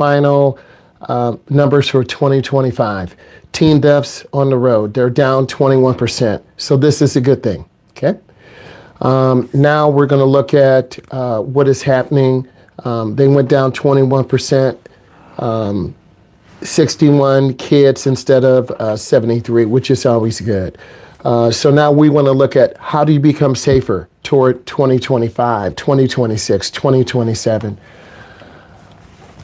final numbers for 2025. Teen deaths on the road, they're down 21%. So this is a good thing, okay? Now we're going to look at what is happening. They went down 21%, 61 kids instead of 73, which is always good. So now we want to look at how do you become safer toward 2025, 2026, 2027.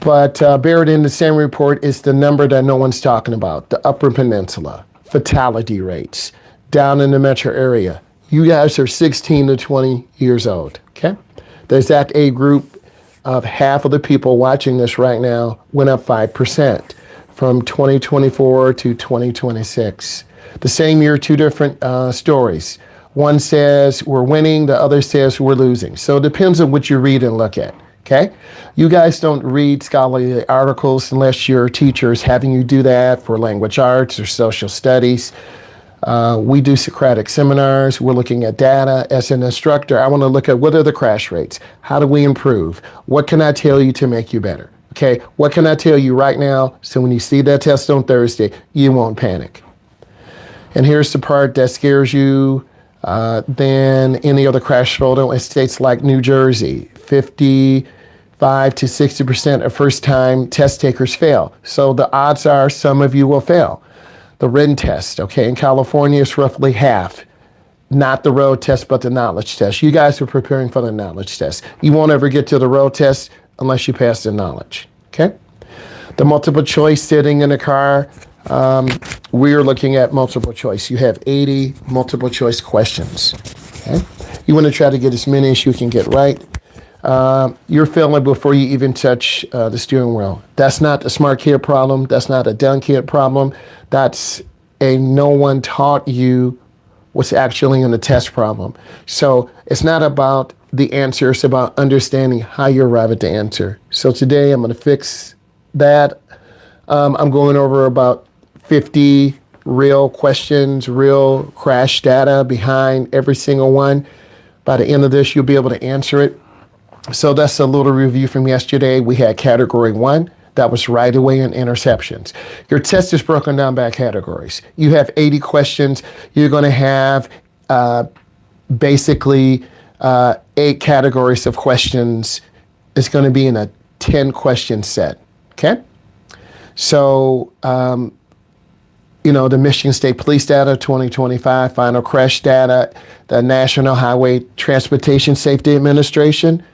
But buried in the same report is the number that no one's talking about, the Upper Peninsula, fatality rates, down in the metro area. You guys are 16 to 20 years old, okay? The exact age group of half of the people watching this right now went up 5% from 2024 to 2026. The same year, two different stories. One says we're winning, the other says we're losing. So it depends on what you read and look at, okay? You guys don't read scholarly articles unless your teacher is having you do that for language arts or social studies. We do Socratic seminars. We're looking at data. As an instructor, I want to look at what are the crash rates? How do we improve? What can I tell you to make you better? Okay, what can I tell you right now so when you see that test on Thursday, you won't panic? And here's the part that scares you than any other crash photo in states like New Jersey. 55 to 60% of first-time test takers fail. So the odds are some of you will fail. The written test, okay, in California, it's roughly half. Not the road test, but the knowledge test. You guys are preparing for the knowledge test. You won't ever get to the road test unless you pass the knowledge, okay? The multiple choice sitting in a car, we are looking at multiple choice. You have 80 multiple choice questions, okay? You want to try to get as many as you can get right. You're failing before you even touch the steering wheel. That's not a smart kid problem. That's not a dumb kid problem. That's a no one taught you what's actually in the test problem. So it's not about the answer. It's about understanding how you arrive at the answer. So today I'm going to fix that. I'm going over about 50 real questions, real crash data behind every single one. By the end of this, you'll be able to answer it. So that's a little review from yesterday. We had category 1. That was right away in interceptions. Your test is broken down by categories. You have 80 questions. You're going to have basically 8 categories of questions. It's going to be in a 10 question set, okay? So, you know, the Michigan State Police data, 2025, final crash data, the National Highway Transportation Safety Administration,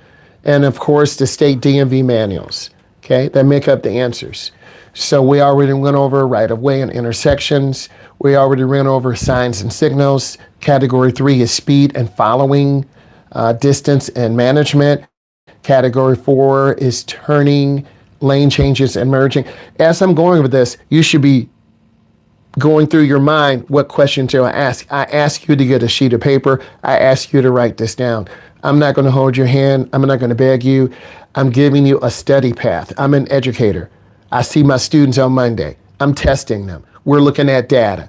and of course the state DMV manuals, okay, that make up the answers. So we already went over right of way and intersections. We already ran over signs and signals. Category 3 is speed and following, distance and management. Category 4 is turning, lane changes and merging. As I'm going with this, you should be going through your mind what questions do I ask. I ask you to get a sheet of paper. I ask you to write this down. I'm not going to hold your hand. I'm not going to beg you. I'm giving you a study path. I'm an educator. I see my students on Monday. I'm testing them. We're looking at data.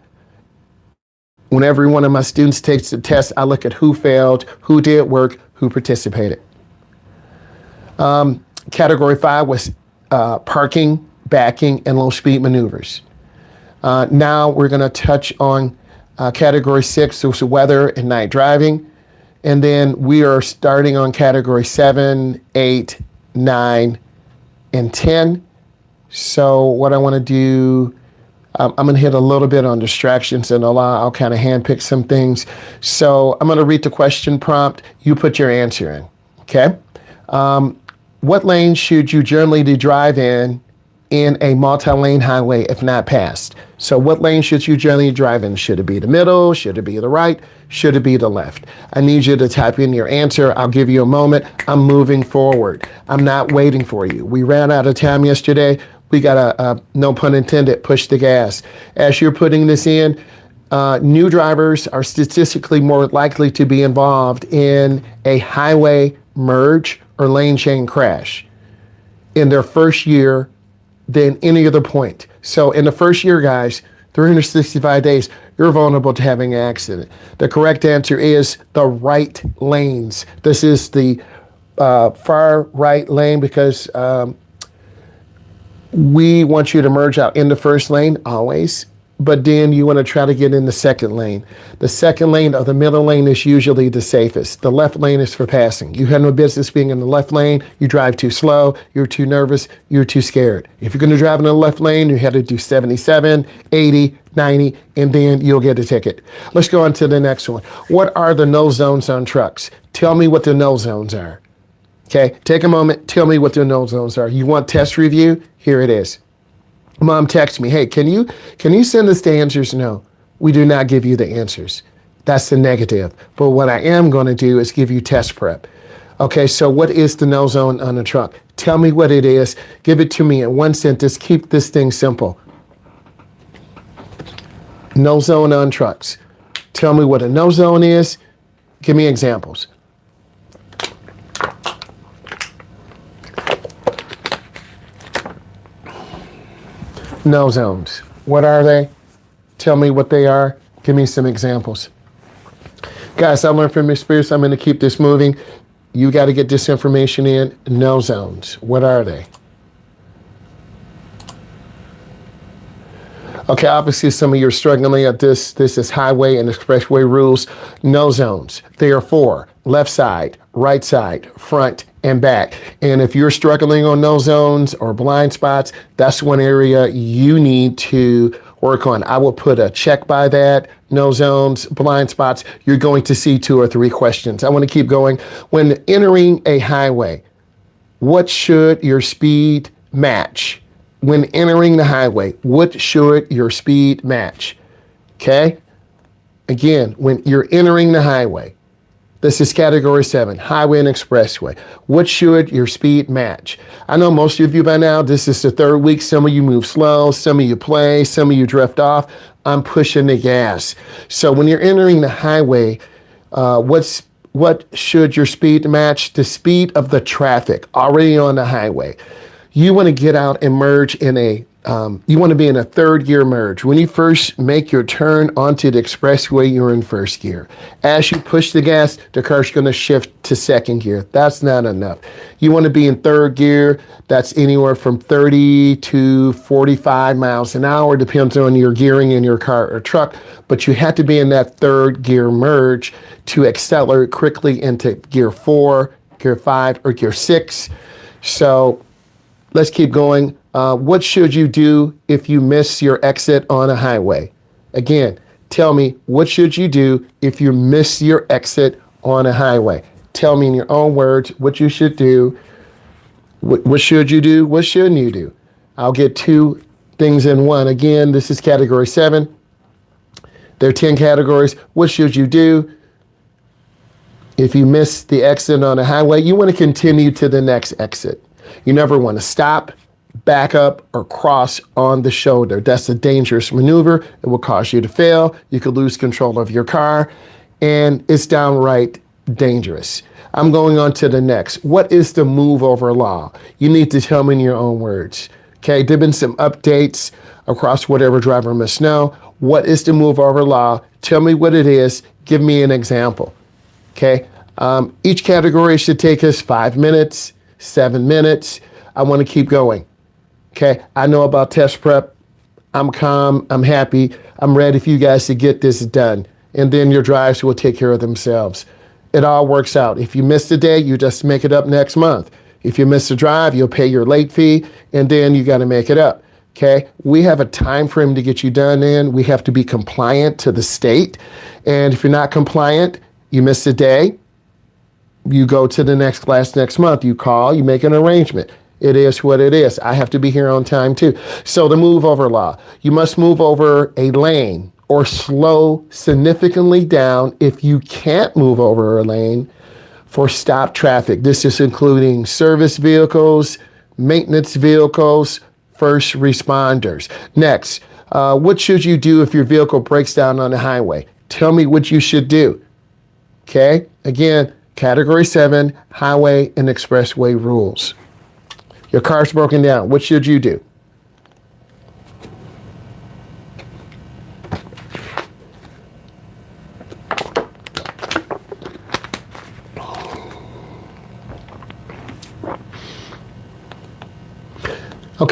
When every one of my students takes the test, I look at who failed, who did work, who participated. Category 5 was parking, backing, and low speed maneuvers. Now we're going to touch on category 6, which is weather and night driving. And then we are starting on category 7, 8, 9, and 10. So what I want to do, I'm going to hit a little bit on distractions and I'll kind of handpick some things. So I'm going to read the question prompt. You put your answer in, okay? What lane should you generally drive in a multi-lane highway if not passed? So what lane should you generally drive in? Should it be the middle? Should it be the right? Should it be the left? I need you to type in your answer. I'll give you a moment. I'm moving forward. I'm not waiting for you. We ran out of time yesterday. We got to, no pun intended, push the gas. As you're putting this in, new drivers are statistically more likely to be involved in a highway merge or lane change crash in their first year than any other point. So in the first year, guys, 365 days, you're vulnerable to having an accident. The correct answer is the right lanes. This is the far right lane because We want you to merge out in the first lane always, but then you want to try to get in the second lane. The second lane or the middle lane is usually the safest. The left lane is for passing. You have no business being in the left lane. You drive too slow. You're too nervous. You're too scared. If you're going to drive in the left lane, you have to do 77, 80, 90, and then you'll get a ticket. Let's go on to the next one. What are the no zones on trucks? Tell me what the no zones are. Okay, take a moment. Tell me what the no zones are. You want test review? Here it is. Mom texts me, hey, can you send us the answers? No, we do not give you the answers. That's the negative. But what I am going to do is give you test prep. Okay, so what is the no zone on a truck? Tell me what it is. Give it to me in one sentence. Keep this thing simple. No zone on trucks. Tell me what a no zone is. Give me examples. No zones. What are they? Tell me what they are. Give me some examples. Guys, I learned from experience. I'm going to keep this moving. You got to get this information in. No zones. What are they? Okay, obviously some of you are struggling at this. This is highway and expressway rules. No zones. They are for left side, right side, front, and back. And if you're struggling on no zones or blind spots, that's one area you need to work on. I will put a check by that. No zones, blind spots. You're going to see 2 or 3 questions. I want to keep going. When entering a highway, what should your speed match? When entering the highway, what should your speed match? Okay? Again, when you're entering the highway, this is category 7, highway and expressway. What should your speed match? I know most of you by now, this is the 3rd week. Some of you move slow, some of you play, some of you drift off. I'm pushing the gas. So when you're entering the highway, what should your speed match? The speed of the traffic already on the highway. You want to get out and merge in you want to be in a 3rd gear merge. When you first make your turn onto the expressway, you're in 1st gear. As you push the gas, the car's going to shift to 2nd gear. That's not enough. You want to be in 3rd gear. That's anywhere from 30 to 45 miles an hour, depends on your gearing in your car or truck. But you have to be in that 3rd gear merge to accelerate quickly into gear 4, gear 5, or gear 6. So let's keep going. What should you do if you miss your exit on a highway? Again, tell me, what should you do if you miss your exit on a highway? Tell me in your own words what you should do. What should you do? What shouldn't you do? I'll get 2 things in one. Again, this is category 7. There are 10 categories. What should you do if you miss the exit on a highway? You want to continue to the next exit. You never want to stop, back up, or cross on the shoulder. That's a dangerous maneuver. It will cause you to fail. You could lose control of your car, and it's downright dangerous. I'm going on to the next. What is the move over law? You need to tell me in your own words. Okay, there have been some updates across whatever driver must know. What is the move over law? Tell me what it is. Give me an example. Okay, each category should take us 5 minutes, 7 minutes. I want to keep going. Okay, I know about test prep. I'm calm, I'm happy, I'm ready for you guys to get this done. And then your drives will take care of themselves. It all works out. If you miss a day, you just make it up next month. If you miss a drive, you'll pay your late fee, and then you got to make it up. Okay, we have a time frame to get you done in. We have to be compliant to the state. And if you're not compliant, you miss a day, you go to the next class next month. You call, you make an arrangement. It is what it is. I have to be here on time too. So the move over law, you must move over a lane or slow significantly down if you can't move over a lane for stop traffic. This is including service vehicles, maintenance vehicles, first responders. Next, what should you do if your vehicle breaks down on the highway? Tell me what you should do. Okay, again, category 7, highway and expressway rules. Your car's broken down. What should you do?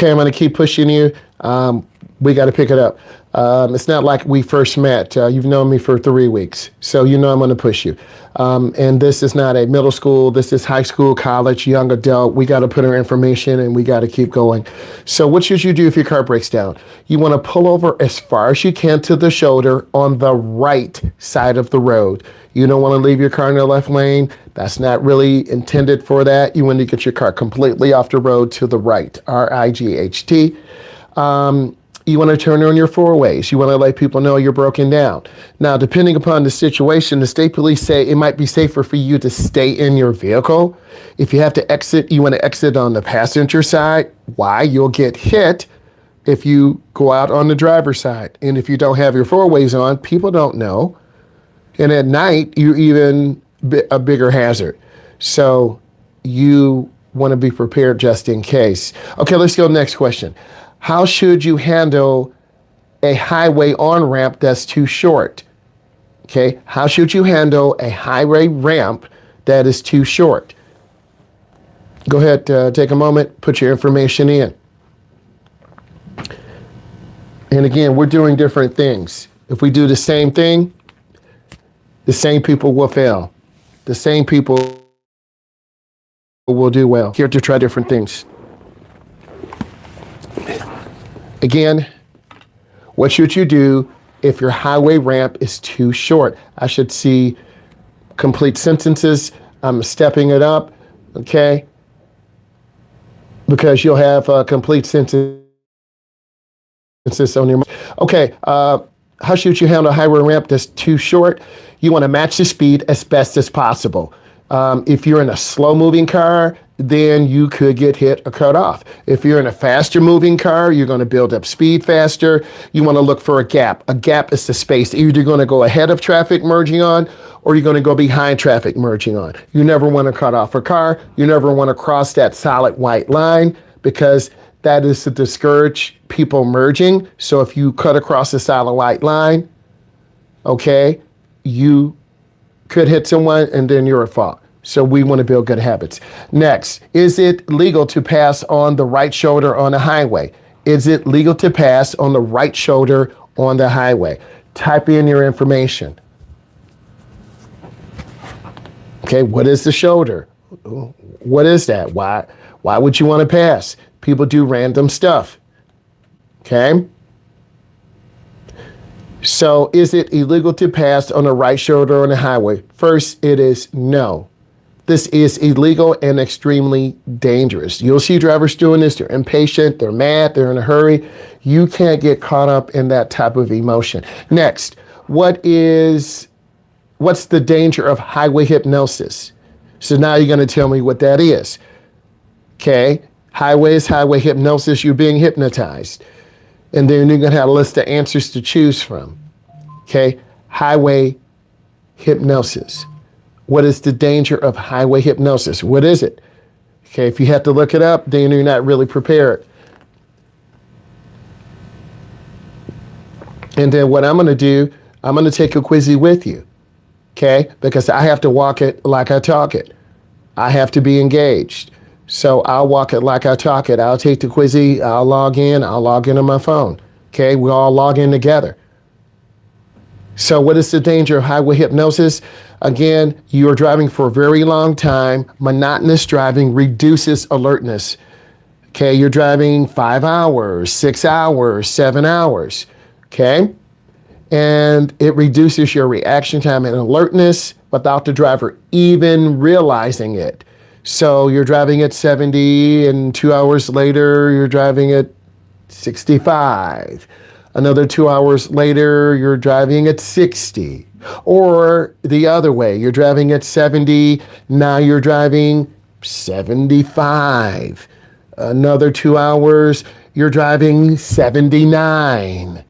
okay, I'm going to keep pushing you. We got to pick it up. It's not like we first met. You've known me for 3 weeks, so you know I'm going to push you. And this is not a middle school. This is high school, college, young adult. We got to put our information and we got to keep going. So what should you do if your car breaks down? You want to pull over as far as you can to the shoulder on the right side of the road. You don't want to leave your car in the left lane. That's not really intended for that. You want to get your car completely off the road to the right, R-I-G-H-T. You want to turn on your four ways. You want to let people know you're broken down. Now, depending upon the situation, the state police say it might be safer for you to stay in your vehicle. If you have to exit, you want to exit on the passenger side. Why? You'll get hit if you go out on the driver's side. And if you don't have your four ways on, people don't know. And at night, you're even a bigger hazard. So you want to be prepared just in case. Okay, let's go next question. How should you handle a highway on-ramp that's too short? Okay, how should you handle a highway ramp that is too short? Go ahead, take a moment, put your information in. And again, we're doing different things. If we do the same thing, the same people will fail. The same people will do well. Here to try different things. Again, what should you do if your highway ramp is too short? I should see complete sentences. I'm stepping it up, okay? Because you'll have complete sentences on your. Okay, how should you handle a highway ramp that's too short? You want to match the speed as best as possible. If you're in a slow-moving car, then you could get hit or cut off. If you're in a faster-moving car, you're going to build up speed faster. You want to look for a gap. A gap is the space. Either you're going to go ahead of traffic merging on, or you're going to go behind traffic merging on. You never want to cut off a car. You never want to cross that solid white line, because that is to discourage people merging. So if you cut across the solid white line, okay, you could hit someone and then you're at fault. So we want to build good habits. Next, is it legal to pass on the right shoulder on the highway? Is it legal to pass on the right shoulder on the highway? Type in your information. Okay, what is the shoulder? What is that? Why would you want to pass? People do random stuff. Okay? So is it illegal to pass on the right shoulder on the highway? First, it is no. This is illegal and extremely dangerous. You'll see drivers doing this. They're impatient, they're mad, they're in a hurry. You can't get caught up in that type of emotion. Next, what's the danger of highway hypnosis? So now you're going to tell me what that is. Okay, highway hypnosis, you're being hypnotized. And then you're going to have a list of answers to choose from. Okay, highway hypnosis. What is the danger of highway hypnosis? What is it? Okay, if you have to look it up, then you're not really prepared. And then what I'm going to do, I'm going to take a quizzy with you. Okay, because I have to walk it like I talk it. I have to be engaged. So I'll walk it like I talk it. I'll take the quizzy, I'll log in on my phone. Okay, we all log in together. So what is the danger of highway hypnosis? Again, you are driving for a very long time. Monotonous driving reduces alertness. Okay, you're driving 5 hours, 6 hours, 7 hours. Okay, and it reduces your reaction time and alertness without the driver even realizing it. So you're driving at 70 and 2 hours later, you're driving at 65. Another 2 hours later, you're driving at 60. Or the other way, you're driving at 70, now you're driving 75. Another 2 hours, you're driving 79.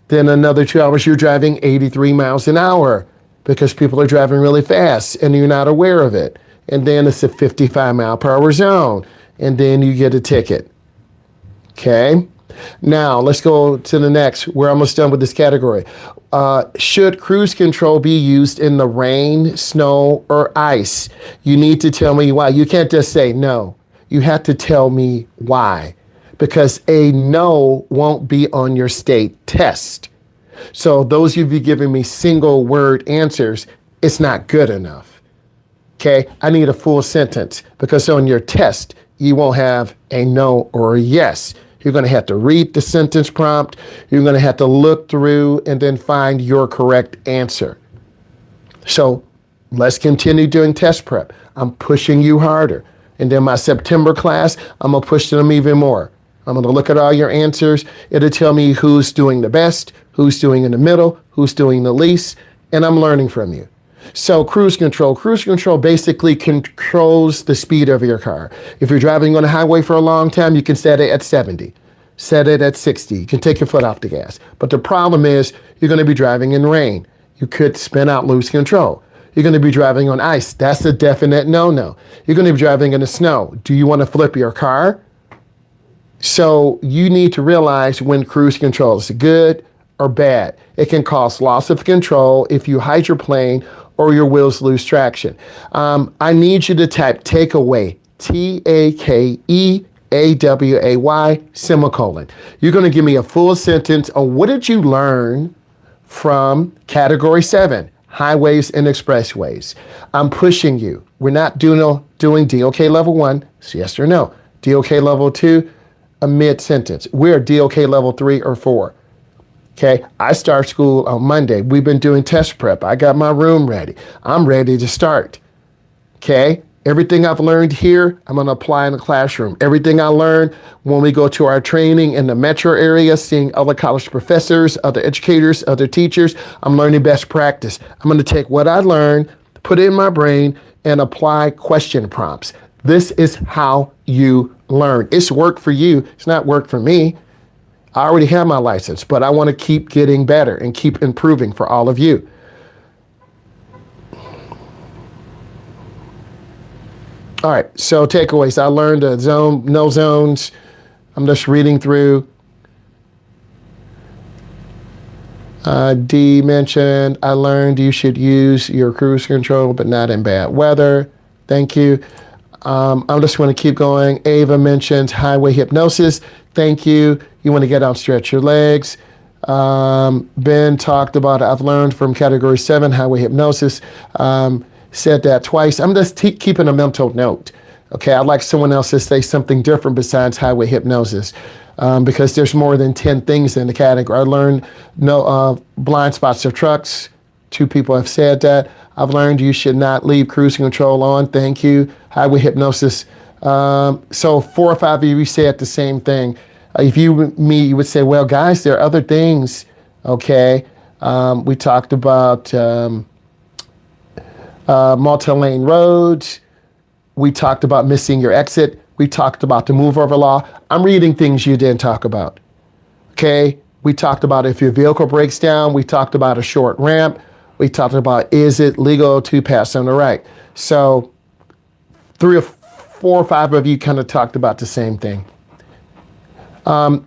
Then another 2 hours, you're driving 83 miles an hour because people are driving really fast and you're not aware of it. And then it's a 55 mile per hour zone. And then you get a ticket. Okay? Now, let's go to the next. We're almost done with this category. Should cruise control be used in the rain, snow, or ice? You need to tell me why. You can't just say no. You have to tell me why. because a no won't be on your state test. So those of you giving me single word answers, it's not good enough. Okay, I need a full sentence because on your test, you won't have a no or a yes. You're going to have to read the sentence prompt. You're going to have to look through and then find your correct answer. So let's continue doing test prep. I'm pushing you harder. And then my September class, I'm going to push them even more. I'm going to look at all your answers. It'll tell me who's doing the best, who's doing in the middle, who's doing the least, and I'm learning from you. So cruise control basically controls the speed of your car. If you're driving on a highway for a long time, you can set it at 70, set it at 60. You can take your foot off the gas. But the problem is you're going to be driving in rain. You could spin out, lose control. You're going to be driving on ice. That's a definite no-no. You're going to be driving in the snow. Do you want to flip your car? So you need to realize when cruise control is good or bad. It can cause loss of control if you hydroplane or your wheels lose traction. I need you to type takeaway, Takeaway, semicolon. You're going to give me a full sentence on what did you learn from category 7, highways and expressways. I'm pushing you. We're not doing DOK level 1, it's yes or no. DOK level 2, a mid-sentence. We're DOK level 3 or 4. Okay, I start school on Monday. We've been doing test prep. I got my room ready. I'm ready to start. Okay, everything I've learned here, I'm going to apply in the classroom. Everything I learned when we go to our training in the metro area, seeing other college professors, other educators, other teachers, I'm learning best practice. I'm going to take what I learned, put it in my brain, and apply question prompts. This is how you learn. It's work for you. It's not work for me. I already have my license, but I want to keep getting better and keep improving for all of you. All right, so takeaways. I learned no zones. I'm just reading through. D mentioned, I learned you should use your cruise control, but not in bad weather. Thank you. I'm just going to keep going. Ava mentions highway hypnosis. Thank you. You want to get out and stretch your legs. Ben talked about, I've learned from category 7, highway hypnosis. Said that twice. I'm just keeping a mental note. Okay, I'd like someone else to say something different besides highway hypnosis. Because there's more than 10 things in the category. I learned blind spots of trucks. 2 people have said that. I've learned you should not leave cruise control on. Thank you. Highway hypnosis. So 4 or 5 of you said the same thing. If you would say, well, guys, there are other things. Okay. We talked about multi-lane roads. We talked about missing your exit. We talked about the move over law. I'm reading things you didn't talk about. Okay. We talked about if your vehicle breaks down. We talked about a short ramp. We talked about, is it legal to pass on the right? So 3 or 4 or 5 of you kind of talked about the same thing. Let's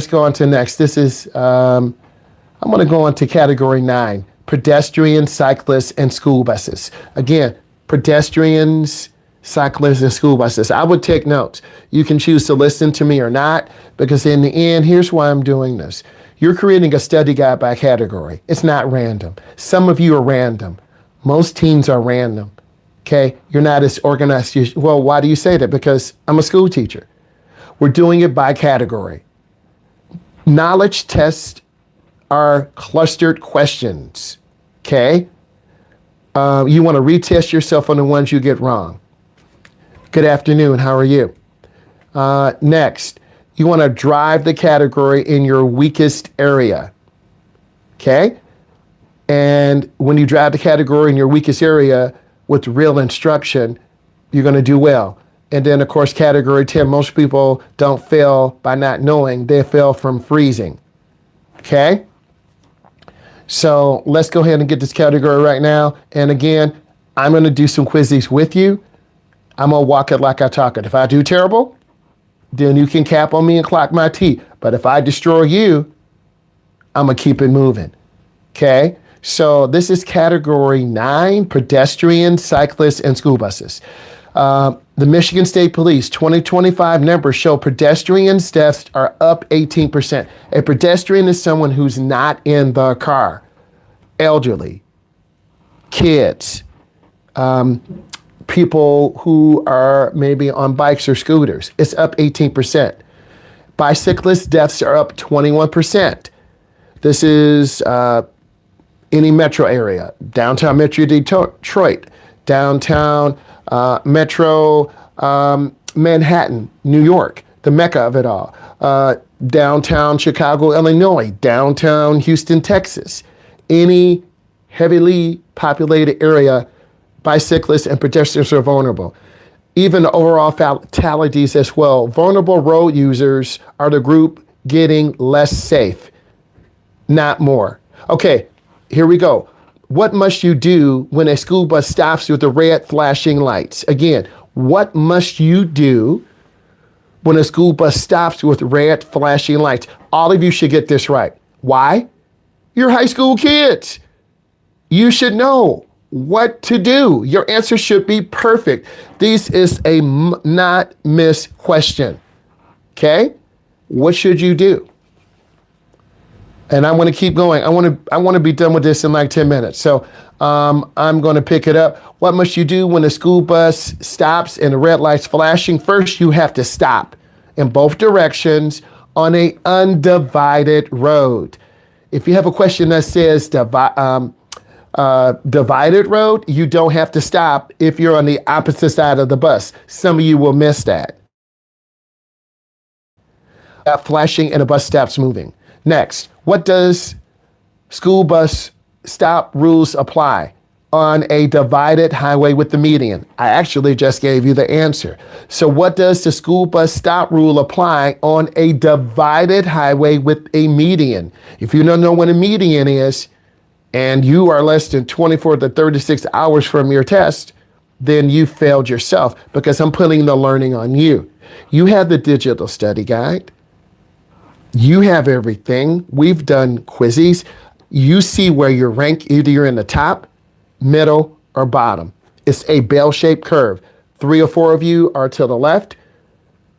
go on to next. This is, I'm going to go on to category 9, pedestrians, cyclists, and school buses. Again, pedestrians, cyclists, and school buses. I would take notes. You can choose to listen to me or not, because in the end, here's why I'm doing this. You're creating a study guide by category. It's not random. Some of you are random. Most teams are random. Okay, you're not as organized. Well, why do you say that? Because I'm a school teacher. We're doing it by category. Knowledge tests are clustered questions. Okay, you want to retest yourself on the ones you get wrong. Good afternoon. How are you? Next, you want to drive the category in your weakest area. Okay, and when you drive the category in your weakest area with real instruction, you're going to do well. And then, of course, category 10, most people don't fail by not knowing. They fail from freezing. Okay? So let's go ahead and get this category right now. And again, I'm going to do some quizzes with you. I'm going to walk it like I talk it. If I do terrible, then you can cap on me and clock my T. But if I destroy you, I'm going to keep it moving. Okay? So this is category 9, pedestrians, cyclists, and school buses. The Michigan State Police 2025 numbers show pedestrians deaths are up 18%. A pedestrian is someone who's not in the car. Elderly, kids, people who are maybe on bikes or scooters. It's up 18%. Bicyclist deaths are up 21%. This is any metro area, downtown Metro Detroit, downtown Metro Manhattan, New York, the mecca of it all, downtown Chicago, Illinois, downtown Houston, Texas. Any heavily populated area, bicyclists and pedestrians are vulnerable. Even overall fatalities as well. Vulnerable road users are the group getting less safe, not more. Okay, here we go. What must you do when a school bus stops with the red flashing lights? Again, what must you do when a school bus stops with red flashing lights? All of you should get this right. Why? You're high school kids. You should know what to do. Your answer should be perfect. This is a not miss question. Okay? What should you do? And I want to keep going. I want to be done with this in like 10 minutes. So I'm going to pick it up. What must you do when a school bus stops and the red light's flashing? First, you have to stop in both directions on a undivided road. If you have a question that says divided road, you don't have to stop if you're on the opposite side of the bus. Some of you will miss that. Flashing and the bus stops moving. Next, what does school bus stop rules apply on a divided highway with the median? I actually just gave you the answer. So what does the school bus stop rule apply on a divided highway with a median? If you don't know what a median is, and you are less than 24 to 36 hours from your test, then you failed yourself because I'm putting the learning on you. You have the digital study guide. You have everything. We've done quizzes. You see where you're ranked, either you're in the top, middle, or bottom. It's a bell-shaped curve. 3 or 4 of you are to the left.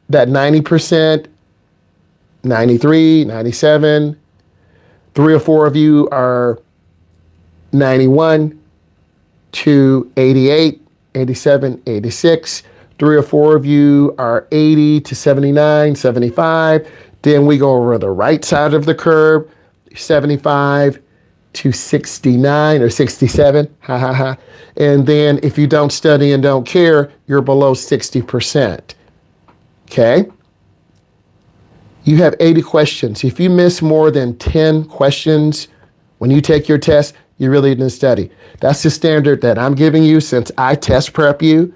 That 90%, 93, 97. 3 or 4 of you are 91 to 88, 87, 86. 3 or 4 of you are 80 to 79, 75. Then we go over the right side of the curve, 75 to 69 or 67. Ha ha ha. And then if you don't study and don't care, you're below 60%. Okay? You have 80 questions. If you miss more than 10 questions when you take your test, you really didn't study. That's the standard that I'm giving you since I test prep you.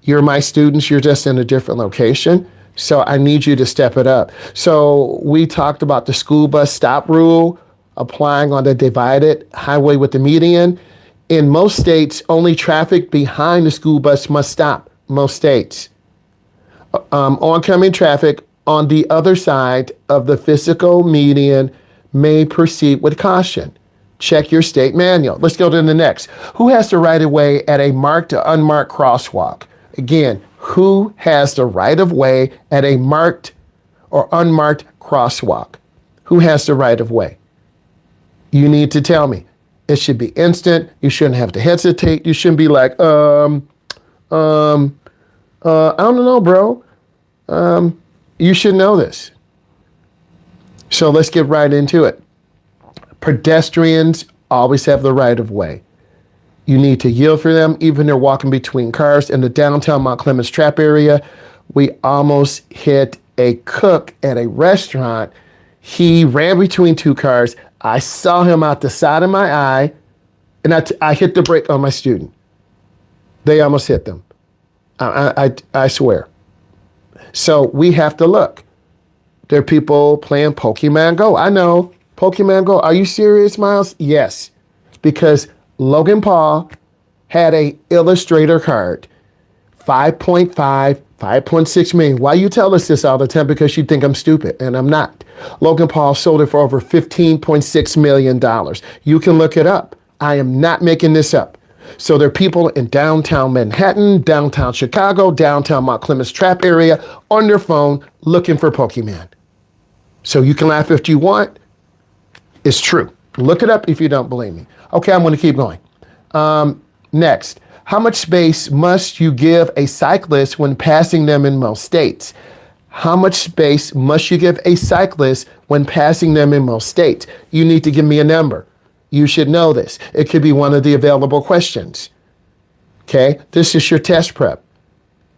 You're my students, you're just in a different location. So I need you to step it up. So we talked about the school bus stop rule applying on the divided highway with the median. In most states, only traffic behind the school bus must stop. Most states. Oncoming traffic on the other side of the physical median may proceed with caution. Check your state manual. Let's go to the next. Who has the right of way at a marked or unmarked crosswalk? Again, who has the right of way at a marked or unmarked crosswalk? Who has the right of way? You need to tell me. It should be instant. You shouldn't have to hesitate. You shouldn't be like, I don't know, bro. You should know this. So let's get right into it. Pedestrians always have the right of way. You need to yield for them, even if they're walking between cars. In the downtown Mount Clemens Trap area, we almost hit a cook at a restaurant. He ran between 2 cars. I saw him out the side of my eye, and I hit the brake on my student. They almost hit them. I swear. So we have to look. There are people playing Pokemon Go. I know, Pokemon Go. Are you serious, Myles? Yes, because Logan Paul had a Illustrator card, 5.5, 5.6 million. Why you tell us this all the time? Because you think I'm stupid, and I'm not. Logan Paul sold it for over $15.6 million. You can look it up. I am not making this up. So there are people in downtown Manhattan, downtown Chicago, downtown Mount Clemens Trap area on their phone looking for Pokemon. So you can laugh if you want. It's true. Look it up if you don't believe me. Okay, I'm going to keep going. Next, how much space must you give a cyclist when passing them in most states? How much space must you give a cyclist when passing them in most states? You need to give me a number. You should know this. It could be one of the available questions. Okay, this is your test prep.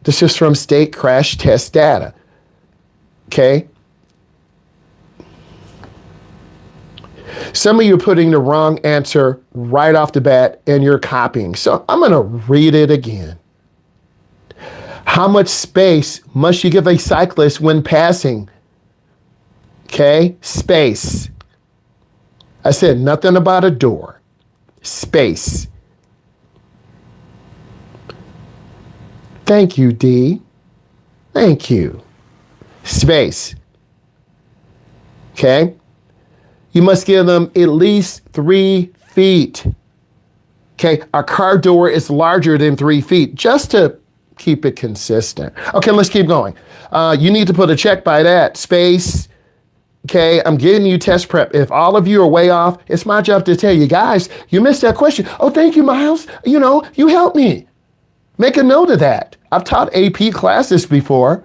This is from state crash test data. Okay. Some of you are putting the wrong answer right off the bat and you're copying. So I'm going to read it again. How much space must you give a cyclist when passing? Okay, space. I said nothing about a door. Space. Thank you, D. Thank you. Space. Okay. You must give them at least 3 feet. Okay. A car door is larger than 3 feet, just to keep it consistent. Okay, let's keep going. You need to put a check by that. Space. Okay, I'm giving you test prep. If all of you are way off, it's my job to tell you, guys, you missed that question. Oh, thank you, Myles. You know, you helped me. Make a note of that. I've taught AP classes before.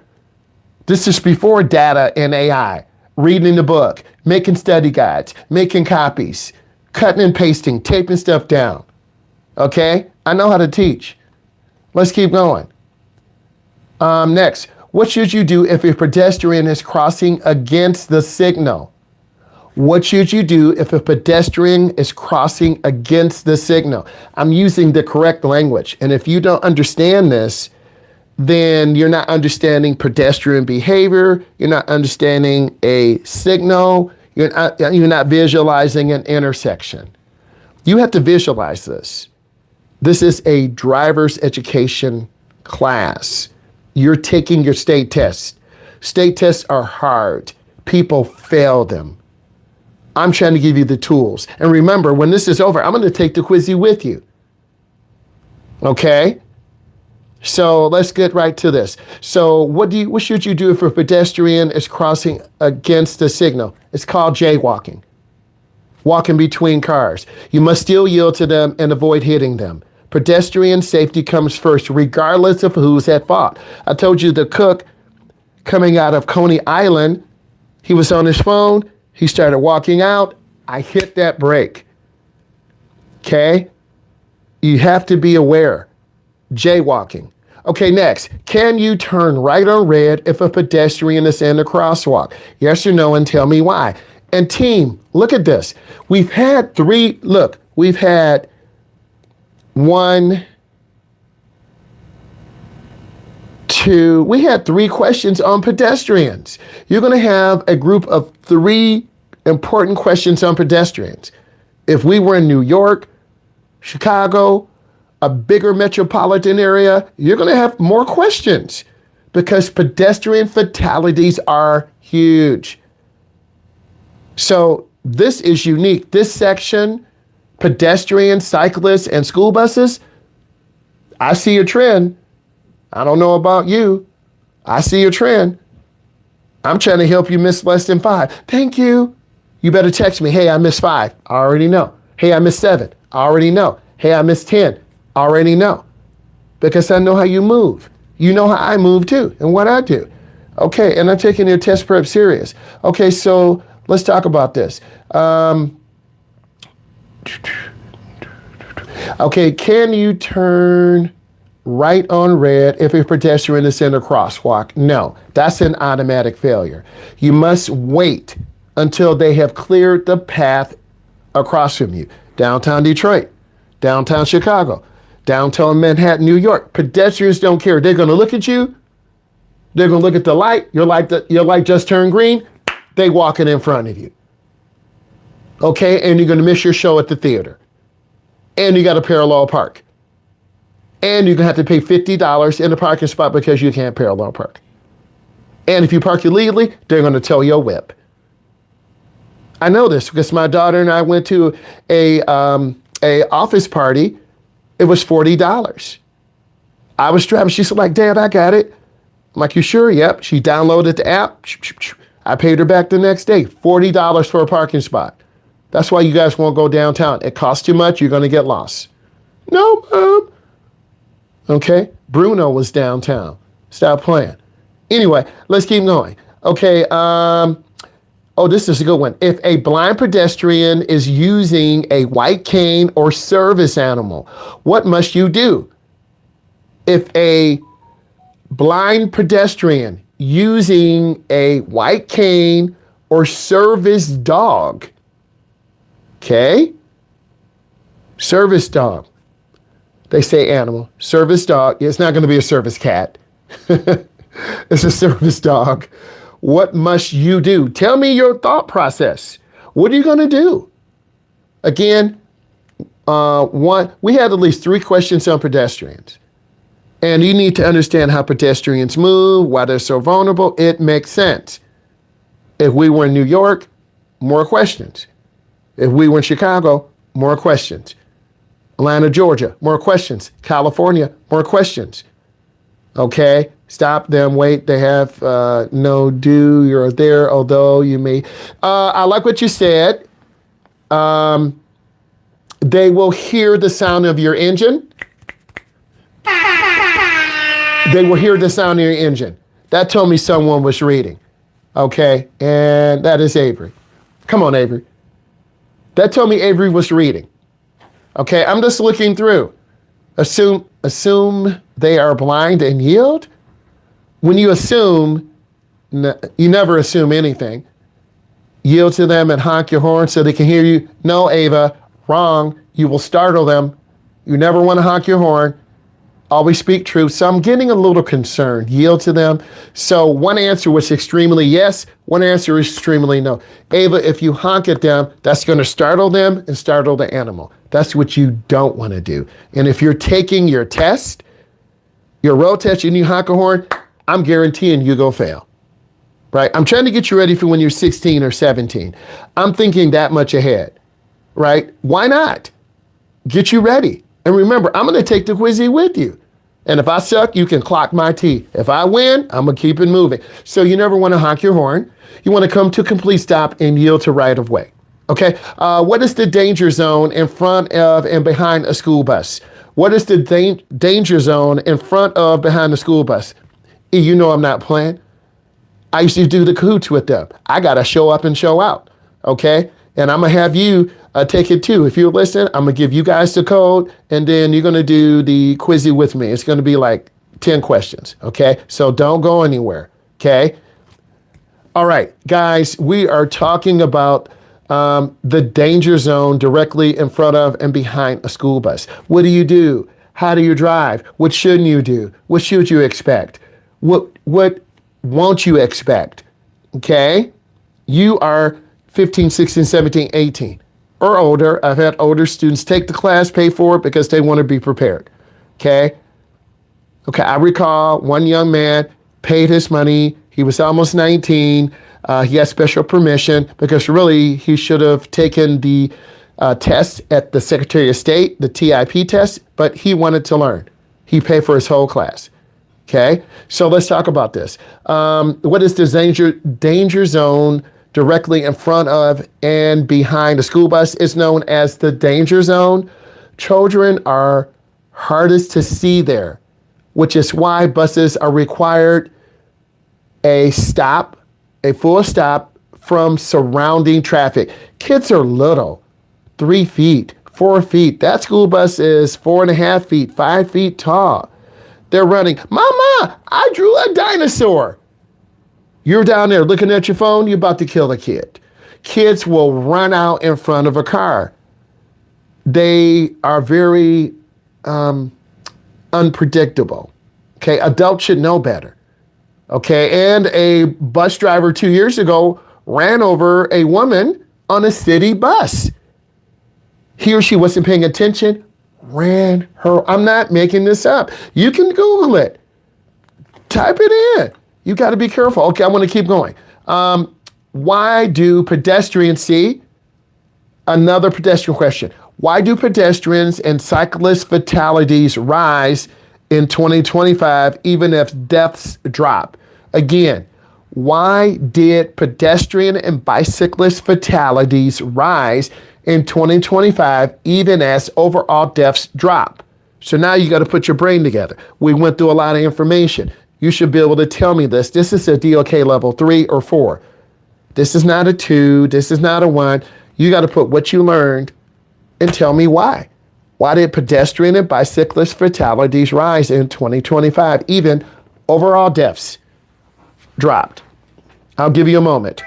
This is before data and AI. Reading the book, making study guides, making copies, cutting and pasting, taping stuff down. Okay, I know how to teach. Let's keep going. Next. What should you do if a pedestrian is crossing against the signal? What should you do if a pedestrian is crossing against the signal? I'm using the correct language. And if you don't understand this, then you're not understanding pedestrian behavior. You're not understanding a signal. You're not visualizing an intersection. You have to visualize this. This is a driver's education class. You're taking your state tests. State tests are hard. People fail them. I'm trying to give you the tools. And remember, when this is over, I'm going to take the quizzy with you. Okay? So let's get right to this. So what should you do if a pedestrian is crossing against the signal? It's called jaywalking. Walking between cars. You must still yield to them and avoid hitting them. Pedestrian safety comes first, regardless of who's at fault. I told you the cook coming out of Coney Island, he was on his phone. He started walking out. I hit that brake. Okay? You have to be aware. Jaywalking. Okay, next. Can you turn right on red if a pedestrian is in the crosswalk? Yes or no, and tell me why. And team, look at this. We've had 1, 2, we had 3 questions on pedestrians. You're going to have a group of 3 important questions on pedestrians. If we were in New York, Chicago, a bigger metropolitan area, you're going to have more questions because pedestrian fatalities are huge. So this is unique. This section, pedestrians, cyclists, and school buses, I see a trend. I don't know about you. I see a trend. I'm trying to help you miss less than 5. Thank you. You better text me. Hey, I missed 5. I already know. Hey, I missed 7. I already know. Hey, I missed 10. I already know. Because I know how you move. You know how I move too and what I do. Okay, and I'm taking your test prep serious. Okay, so let's talk about this. Okay, can you turn right on red if a pedestrian is in a crosswalk? No, that's an automatic failure. You must wait until they have cleared the path across from you. Downtown Detroit, downtown Chicago, downtown Manhattan, New York. Pedestrians don't care. They're going to look at you. They're going to look at the light. Your light just turned green. They walking in front of you. Okay, and you're going to miss your show at the theater. And you got to parallel park. And you're going to have to pay $50 in a parking spot because you can't parallel park. And if you park illegally, they're going to tow your whip. I know this because my daughter and I went to a office party It was $40. I was driving. She said, like, Dad, I got it. I'm like, you sure? Yep. She downloaded the app. I paid her back the next day. $40 for a parking spot. That's why you guys won't go downtown. It costs too much. You're going to get lost. No, Mom. Okay. Bruno was downtown. Stop playing. Anyway, let's keep going. Okay. Oh, this is a good one. If a blind pedestrian is using a white cane or service animal, what must you do? If a blind pedestrian using a white cane or service dog, okay? Service dog. They say animal. Service dog. It's not going to be a service cat. It's a service dog. What must you do? Tell me your thought process. What are you going to do? Again, we had at least 3 questions on pedestrians. And you need to understand how pedestrians move, why they're so vulnerable. It makes sense. If we were in New York, more questions. If we were in Chicago, more questions. Atlanta, Georgia, more questions. California, more questions. Okay? Stop them, wait, they have no do, you're there, although you may. I like what you said. They will hear the sound of your engine. They will hear the sound of your engine. That told me someone was reading. Okay, and that is Avery. Come on, Avery. That told me Avery was reading. Okay, I'm just looking through. Assume they are blind and yield? When you assume, you never assume anything. Yield to them and honk your horn so they can hear you. No, Ava, wrong. You will startle them. You never want to honk your horn. Always speak truth. So I'm getting a little concerned. Yield to them. So one answer was extremely yes. One answer is extremely no. Ava, if you honk at them, that's going to startle them and startle the animal. That's what you don't want to do. And if you're taking your test, your road test, and you honk a horn, I'm guaranteeing you go fail, right? I'm trying to get you ready for when you're 16 or 17. I'm thinking that much ahead, right? Why not? Get you ready. And remember, I'm going to take the quizzy with you. And if I suck, you can clock my T. If I win, I'm going to keep it moving. So you never want to honk your horn. You want to come to a complete stop and yield to right of way. Okay. What is the danger zone in front of and behind a school bus? What is the danger zone in front of, behind the school bus? You know I'm not playing. I used to do the cahoots with them. I got to show up and show out, okay? And I'm going to have you take it too. If you listen, I'm going to give you guys the code, and then you're going to do the quizzy with me. It's going to be like 10 questions, okay? So don't go anywhere, okay? All right, guys, we are talking about the danger zone directly in front of and behind a school bus. What do you do? How do you drive? What shouldn't you do? What should you expect? What won't you expect? Okay? You are 15, 16, 17, 18 or older. I've had older students take the class, pay for it because they want to be prepared. Okay? Okay, I recall one young man paid his money. He was almost 19. He had special permission because really he should have taken the test at the Secretary of State, the TIP test, but he wanted to learn. He paid for his whole class. Okay, so let's talk about this. What is the danger zone directly in front of and behind a school bus? Is known as the danger zone. Children are hardest to see there, which is why buses are required a full stop from surrounding traffic. Kids are little, 3 feet, 4 feet. That school bus is 4.5 feet, 5 feet tall. They're running, Mama, I drew a dinosaur. You're down there looking at your phone, you're about to kill a kid. Kids will run out in front of a car. They are very unpredictable. Okay, adults should know better. Okay, and a bus driver 2 years ago ran over a woman on a city bus. He or she wasn't paying attention, ran her. I'm not making this up. You can Google it. Type it in. You got to be careful. Okay, I want to keep going. Why do pedestrians see? Another pedestrian question. Why do pedestrians and cyclist fatalities rise in 2025 even if deaths drop? Again, why did pedestrian and bicyclist fatalities rise in 2025 even as overall deaths drop? So now you got to put your brain together. We went through a lot of information. You should be able to tell me this. This is a DOK level 3 or 4. This is not a 2. This is not a 1. You got to put what you learned and tell me why. Why did pedestrian and bicyclist fatalities rise in 2025, even overall deaths dropped? I'll give you a moment.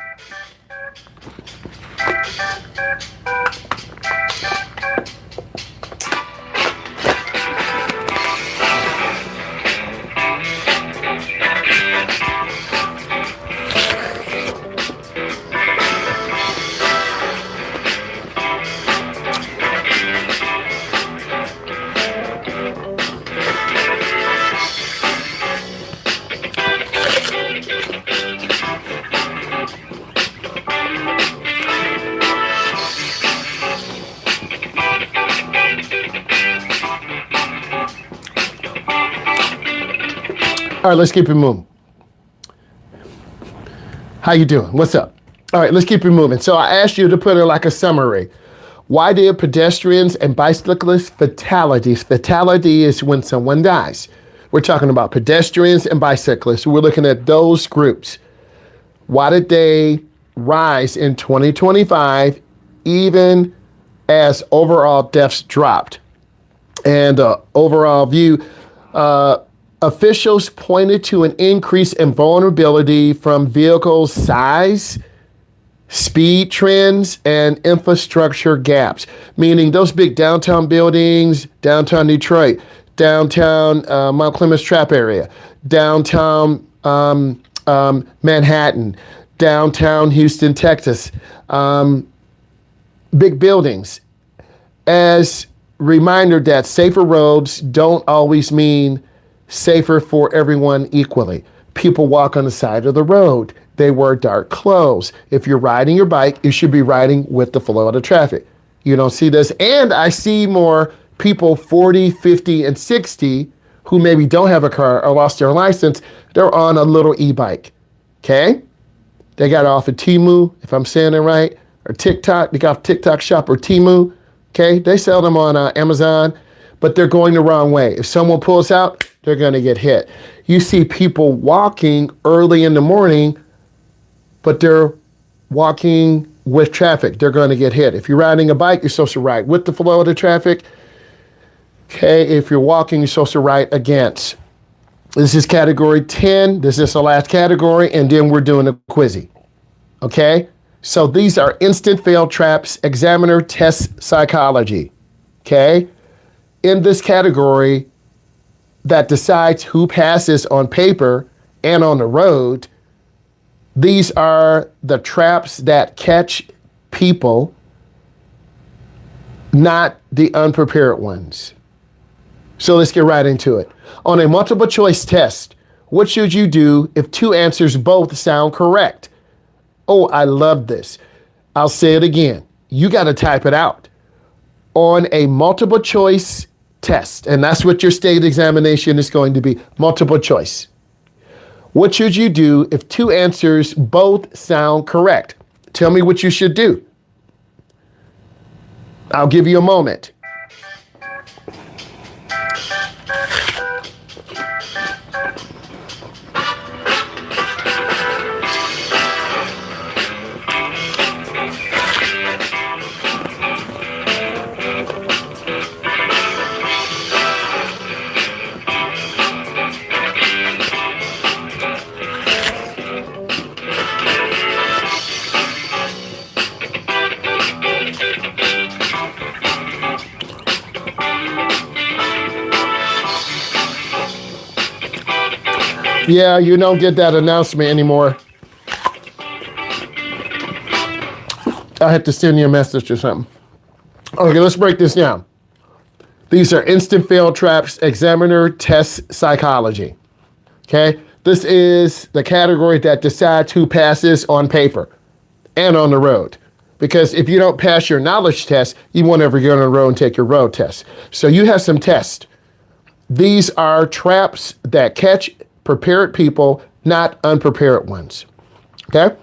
All right, let's keep it moving. How you doing? What's up? All right, let's keep it moving. So I asked you to put it like a summary. Why did pedestrians and bicyclists fatalities? Fatality is when someone dies. We're talking about pedestrians and bicyclists. We're looking at those groups. Why did they rise in 2025 even as overall deaths dropped? And overall view, officials pointed to an increase in vulnerability from vehicle size, speed trends, and infrastructure gaps, meaning those big downtown buildings, downtown Detroit, downtown Mount Clemens Trap area, downtown Manhattan, downtown Houston, Texas, big buildings. As reminder that safer roads don't always mean safer for everyone equally. People walk on the side of the road. They wear dark clothes. If you're riding your bike, you should be riding with the flow of the traffic. You don't see this. And I see more people 40, 50, and 60 who maybe don't have a car or lost their license. They're on a little e-bike, okay? They got it off of Temu, if I'm saying it right, or TikTok. They got TikTok Shop or Temu, okay? They sell them on Amazon, but they're going the wrong way. If someone pulls out, they're going to get hit. You see people walking early in the morning, but they're walking with traffic. They're going to get hit. If you're riding a bike, you're supposed to ride with the flow of the traffic. Okay, if you're walking, you're supposed to ride against. This is category 10. This is the last category, and then we're doing a quizzy. Okay, so these are instant fail traps, examiner test psychology. Okay, in this category that decides who passes on paper and on the road, these are the traps that catch people, not the unprepared ones. So let's get right into it. On a multiple choice test, what should you do if two answers both sound correct? Oh, I love this. I'll say it again. You got to type it out. On a multiple choice test, and that's what your state examination is going to be, multiple choice. What should you do if two answers both sound correct? Tell me what you should do. I'll give you a moment. Yeah, you don't get that announcement anymore. I have to send you a message or something. Okay, let's break this down. These are instant fail traps, examiner test psychology. Okay, this is the category that decides who passes on paper and on the road. Because if you don't pass your knowledge test, you won't ever get on the road and take your road test. So you have some tests. These are traps that catch prepared people, not unprepared ones. Okay?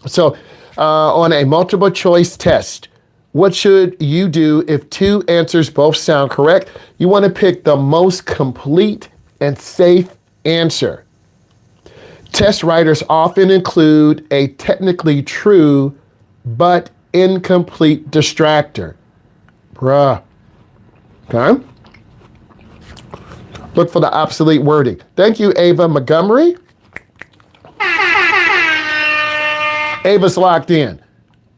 So on a multiple choice test, what should you do if two answers both sound correct? You want to pick the most complete and safe answer. Test writers often include a technically true but incomplete distractor. Bruh. Okay? Look for the obsolete wording. Thank you, Ava Montgomery. Ava's locked in.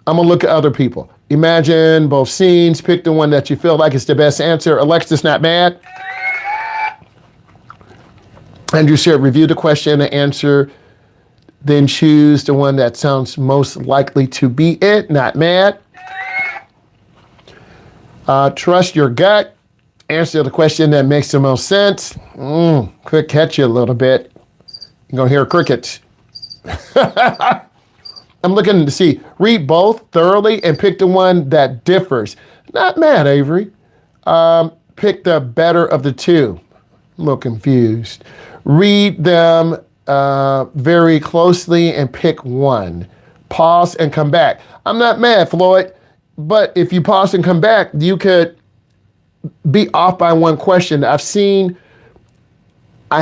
I'm going to look at other people. Imagine both scenes. Pick the one that you feel like is the best answer. Alexis, not mad. Andrew said, review the question and answer, then choose the one that sounds most likely to be it. Not mad. Trust your gut. Answer the question that makes the most sense. Quick catch you a little bit. You're going to hear crickets. I'm looking to see. Read both thoroughly and pick the one that differs. Not mad, Avery. Pick the better of the two. I'm a little confused. Read them very closely and pick one. Pause and come back. I'm not mad, Floyd, but if you pause and come back, you could be off by one question. I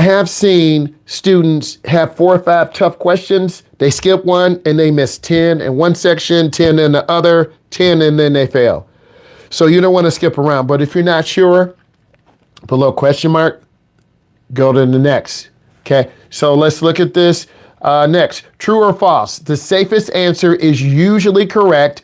have seen students have 4 or 5 tough questions. They skip one and they miss 10 in one section, 10 in the other, 10 and then they fail. So you don't want to skip around. But if you're not sure, below question mark, go to the next. Okay, so let's look at this. Next, true or false? The safest answer is usually correct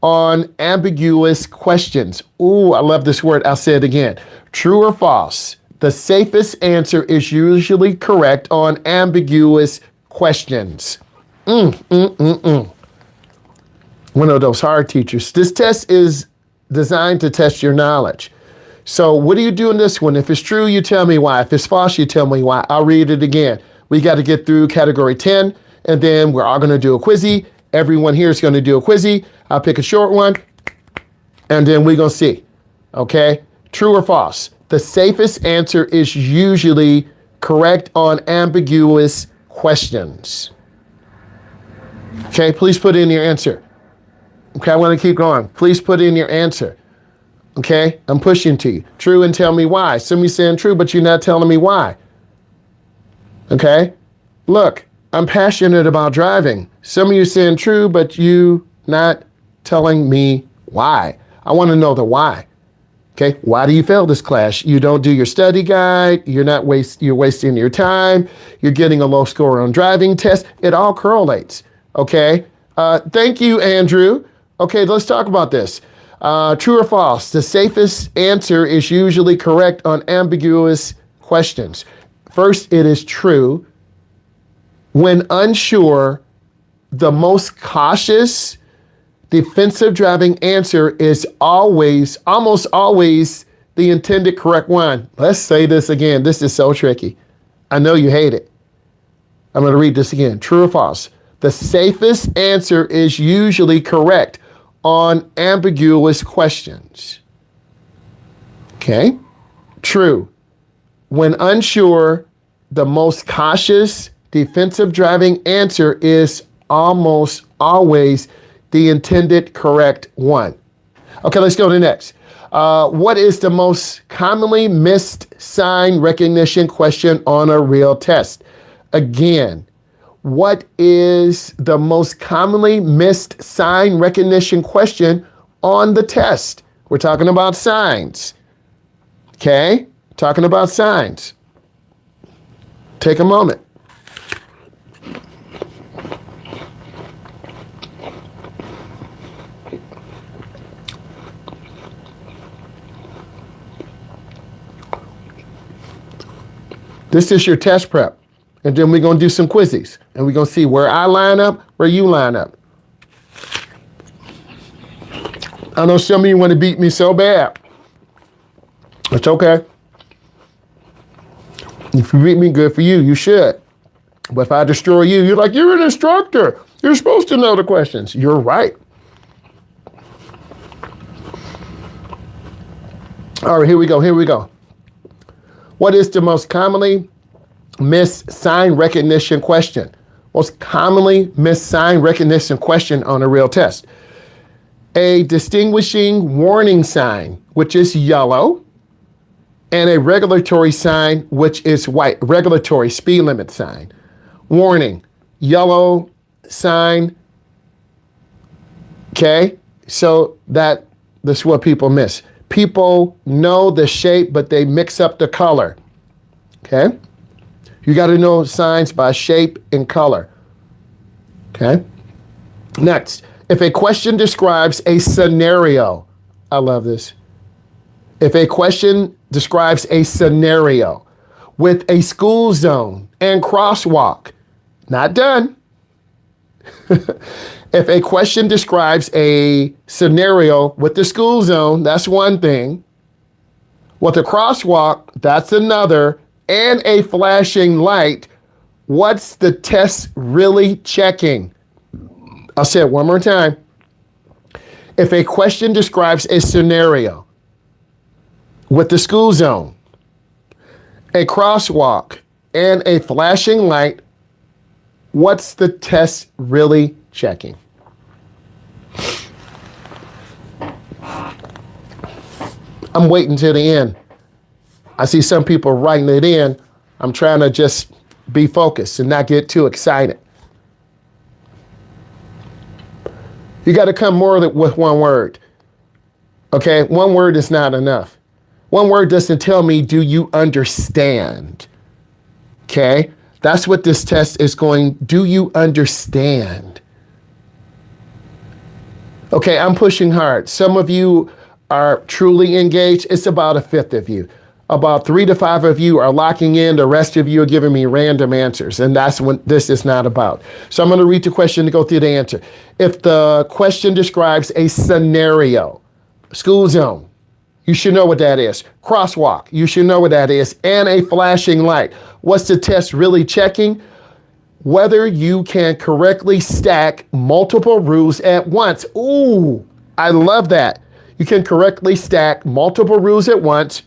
on ambiguous questions. Ooh, I love this word. I'll say it again. True or false? The safest answer is usually correct on ambiguous questions. One of those hard teachers. This test is designed to test your knowledge. So what do you do in this one? If it's true, you tell me why. If it's false, you tell me why. I'll read it again. We got to get through category 10, and then we're all going to do a quizzy. Everyone here is going to do a quizzy. I'll pick a short one, and then we're going to see. Okay? True or false? The safest answer is usually correct on ambiguous questions. Okay, please put in your answer. Okay, I want to keep going. Please put in your answer. Okay, I'm pushing to you. True and tell me why. Some of you saying true, but you're not telling me why. Okay, look, I'm passionate about driving. Some of you saying true, but you not telling me why. I want to know the why. Okay, why do you fail this class? You don't do your study guide. You're wasting your time. You're getting a low score on driving tests. It all correlates. Okay, thank you, Andrew. Okay, let's talk about this. True or false? The safest answer is usually correct on ambiguous questions. First, it is true. When unsure, the most cautious defensive driving answer is almost always the intended correct one. Let's say this again. This is so tricky. I know you hate it. I'm going to read this again. True or false? The safest answer is usually correct on ambiguous questions. Okay? True. When unsure, the most cautious defensive driving answer is almost always the intended correct one. Okay, let's go to the next. What is the most commonly missed sign recognition question on a real test? Again, what is the most commonly missed sign recognition question on the test? We're talking about signs. Okay, talking about signs. Take a moment. This is your test prep. And then we're going to do some quizzes. And we're going to see where I line up, where you line up. I know some of you want to beat me so bad. It's okay. If you beat me, good for you. You should. But if I destroy you, you're like, you're an instructor. You're supposed to know the questions. You're right. All right, here we go. Here we go. What is the most commonly missed sign recognition question? Most commonly missed sign recognition question on a real test. A distinguishing warning sign, which is yellow, and a regulatory sign, which is white. Regulatory speed limit sign. Warning, yellow sign. Okay, so that's what people miss. People know the shape, but they mix up the color. Okay, you got to know signs by shape and color. Okay, next, if a question describes a scenario, I love this. If a question describes a scenario with a school zone and crosswalk, not done. If a question describes a scenario with the school zone, that's one thing. With a crosswalk, that's another. And a flashing light, what's the test really checking? I'll say it one more time. If a question describes a scenario with the school zone, a crosswalk, and a flashing light, what's the test really checking? I'm waiting till the end. I see some people writing it in. I'm trying to just be focused and not get too excited. You got to come more with one word. Okay, one word is not enough. One word doesn't tell me, do you understand? Okay, that's what this test is going, do you understand? Okay, I'm pushing hard. Some of you are truly engaged. It's about a fifth of you. About 3 to 5 of you are locking in. The rest of you are giving me random answers. And that's what this is not about. So I'm going to read the question to go through the answer. If the question describes a scenario, school zone, you should know what that is. Crosswalk, you should know what that is. And a flashing light. What's the test really checking? Whether you can correctly stack multiple rules at once. Ooh, I love that. You can correctly stack multiple rules at once.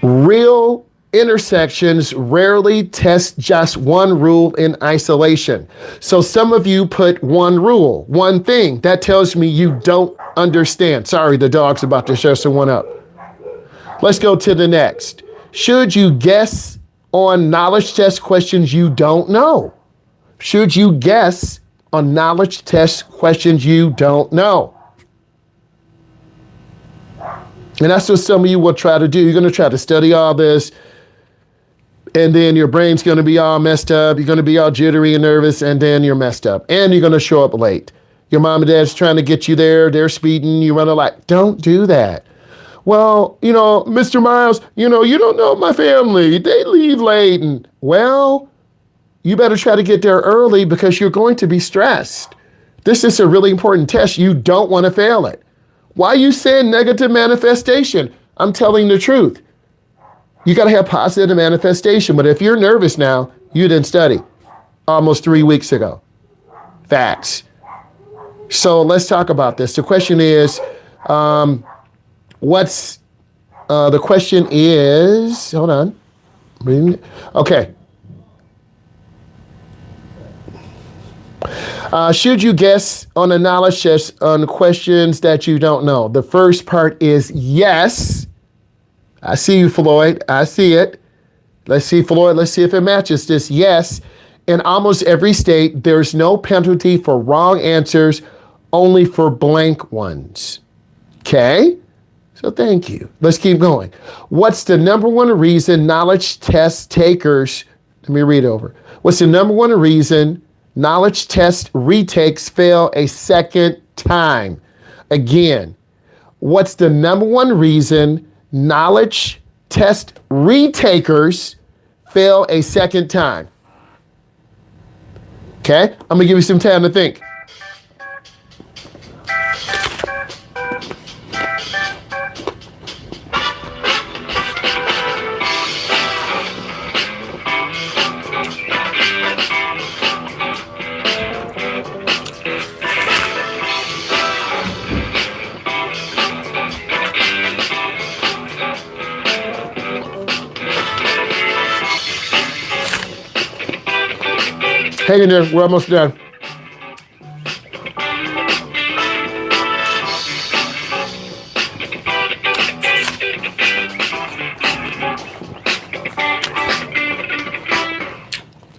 Real intersections rarely test just one rule in isolation. So some of you put one rule, one thing. That tells me you don't understand. Sorry, the dog's about to show someone up. Let's go to the next. Should you guess on knowledge test questions you don't know? Should you guess on knowledge test questions you don't know? And that's what some of you will try to do. You're going to try to study all this, and then your brain's going to be all messed up. You're going to be all jittery and nervous, and then you're messed up. And you're going to show up late. Your mom and dad's trying to get you there. They're speeding. You run a light. Don't do that. Well, Mr. Myles, you don't know my family. They leave late. And, well, you better try to get there early because you're going to be stressed. This is a really important test. You don't want to fail it. Why are you saying negative manifestation? I'm telling the truth. You got to have positive manifestation. But if you're nervous now, you didn't study almost 3 weeks ago. Facts. So let's talk about this. The question is, hold on. Okay. Should you guess on a knowledge test on questions that you don't know? The first part is yes. I see you, Floyd. I see it. Let's see, Floyd. Let's see if it matches this. Yes. In almost every state, there's no penalty for wrong answers, only for blank ones. Okay? So thank you. Let's keep going. What's the number one reason knowledge test takers, let me read over. What's the number one reason knowledge test retakes fail a second time? Again, what's the number one reason knowledge test retakers fail a second time? Okay, I'm gonna give you some time to think. Hang in there. We're almost done.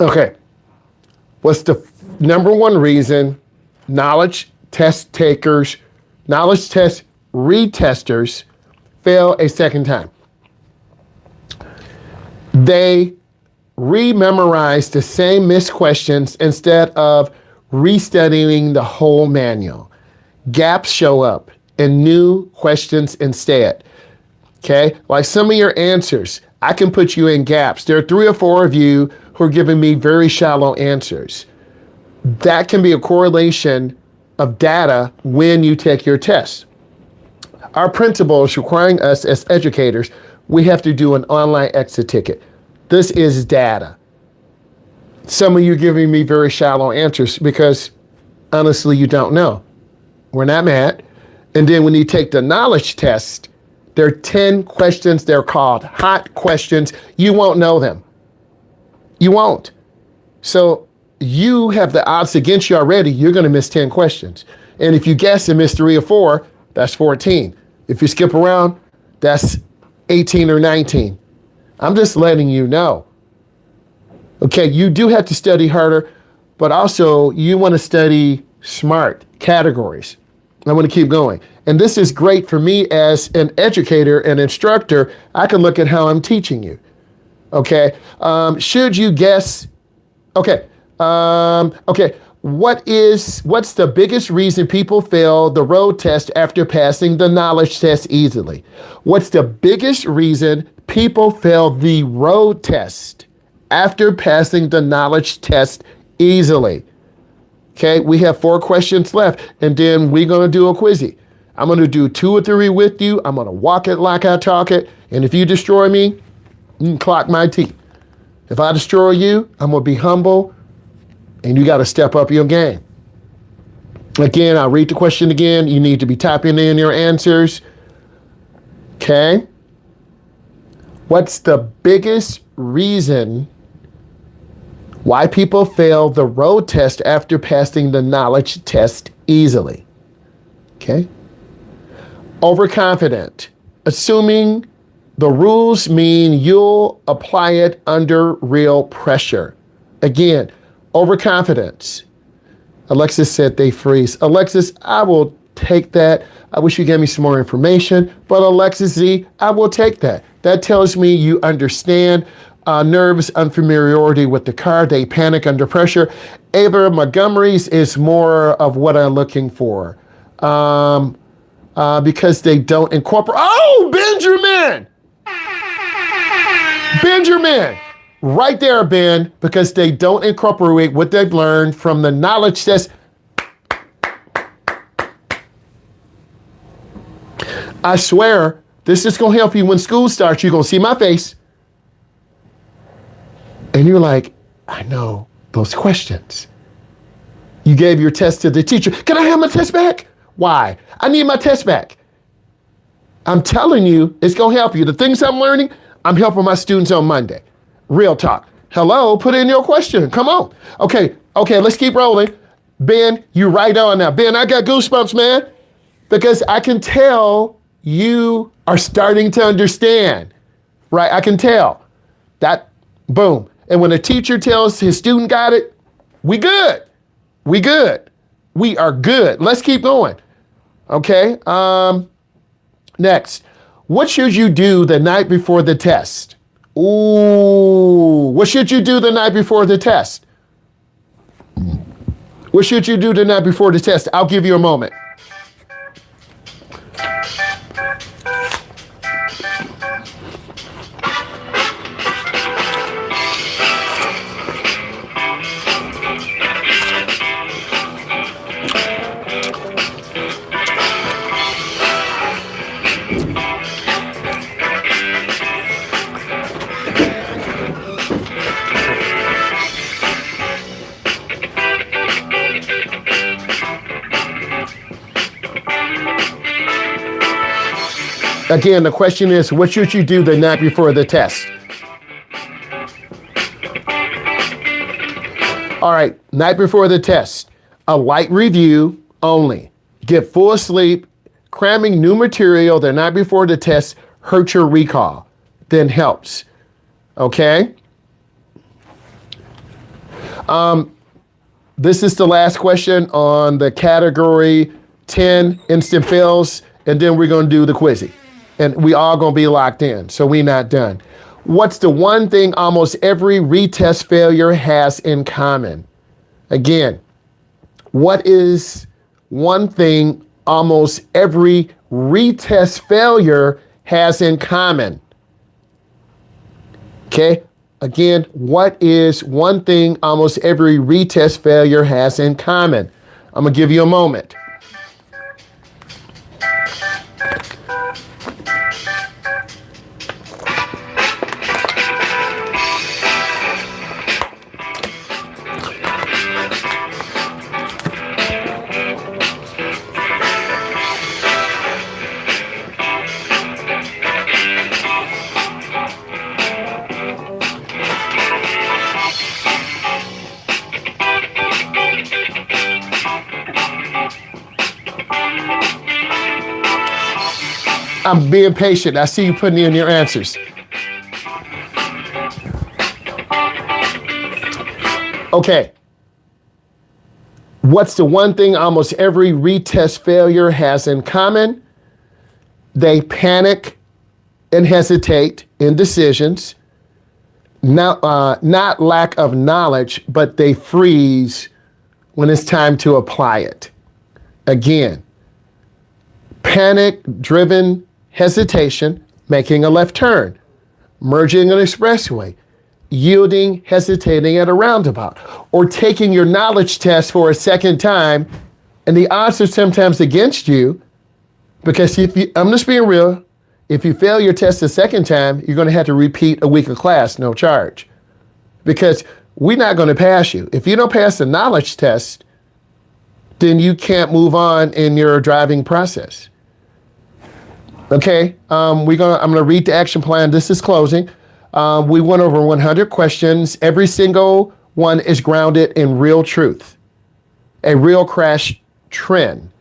Okay. What's the number one reason knowledge test takers, knowledge test retesters fail a second time? They rememorize the same missed questions instead of restudying the whole manual. Gaps show up in new questions instead. Okay, like some of your answers, I can put you in gaps. There are 3 or 4 of you who are giving me very shallow answers. That can be a correlation of data when you take your test. Our principal is requiring us as educators, we have to do an online exit ticket. This is data. Some of you are giving me very shallow answers because honestly, you don't know. We're not mad. And then when you take the knowledge test, there are 10 questions. They're called hot questions. You won't know them. You won't. So you have the odds against you already. You're going to miss 10 questions. And if you guess and miss 3 or 4, that's 14. If you skip around, that's 18 or 19. I'm just letting you know. Okay, you do have to study harder, but also you want to study smart categories. I want to keep going. And this is great for me as an educator and instructor. I can look at how I'm teaching you. Okay, should you guess? Okay, what's the biggest reason people fail the road test after passing the knowledge test easily? What's the biggest reason people fail the road test after passing the knowledge test easily? Okay, we have 4 questions left, and then we're going to do a quizzy. I'm going to do 2 or 3 with you. I'm going to walk it like I talk it, and if you destroy me, you can clock my teeth. If I destroy you, I'm going to be humble, and you got to step up your game. Again, I'll read the question again. You need to be typing in your answers. Okay. What's the biggest reason why people fail the road test after passing the knowledge test easily? Okay. Overconfident. Assuming the rules mean you'll apply it under real pressure. Again, overconfidence. Alexis said they freeze. Alexis, I will take that. I wish you gave me some more information, but Alexis Z, I will take that. That tells me you understand nerves, unfamiliarity with the car. They panic under pressure. Ava Montgomery's is more of what I'm looking for because they don't incorporate. Oh, Benjamin! Benjamin! Right there, Ben, because they don't incorporate what they've learned from the knowledge test. I swear, this is going to help you when school starts. You're going to see my face. And you're like, I know those questions. You gave your test to the teacher. Can I have my test back? Why? I need my test back. I'm telling you, it's going to help you. The things I'm learning, I'm helping my students on Monday. Real talk. Hello, put in your question. Come on. Okay, let's keep rolling. Ben, you right on now. Ben, I got goosebumps, man, because I can tell you are starting to understand, right? I can tell that, boom. And when a teacher tells his student got it, we good. We good. We are good. Let's keep going. Okay. Next, what should you do the night before the test? Ooh, what should you do the night before the test? What should you do the night before the test? I'll give you a moment. Again, the question is, what should you do the night before the test? All right, night before the test, a light review only. Get full sleep. Cramming new material the night before the test hurts your recall, then helps. Okay? This is the last question on the category 10 instant fails, and then we're going to do the quizzy. And we all going to be locked in, so we're not done. What's the one thing almost every retest failure has in common? Again, what is one thing almost every retest failure has in common? Okay, again, what is one thing almost every retest failure has in common? I'm gonna give you a moment. I'm being patient. I see you putting in your answers. Okay. What's the one thing almost every retest failure has in common? They panic and hesitate in decisions. Not lack of knowledge, but they freeze when it's time to apply it. Again, panic-driven hesitation, making a left turn, merging an expressway, yielding, hesitating at a roundabout, or taking your knowledge test for a second time, and the odds are sometimes against you, because I'm just being real, if you fail your test a second time, you're going to have to repeat a week of class, no charge, because we're not going to pass you. If you don't pass the knowledge test, then you can't move on in your driving process. Okay, I'm gonna read the action plan. This is closing. We went over 100 questions. Every single one is grounded in real truth, a real crash trend,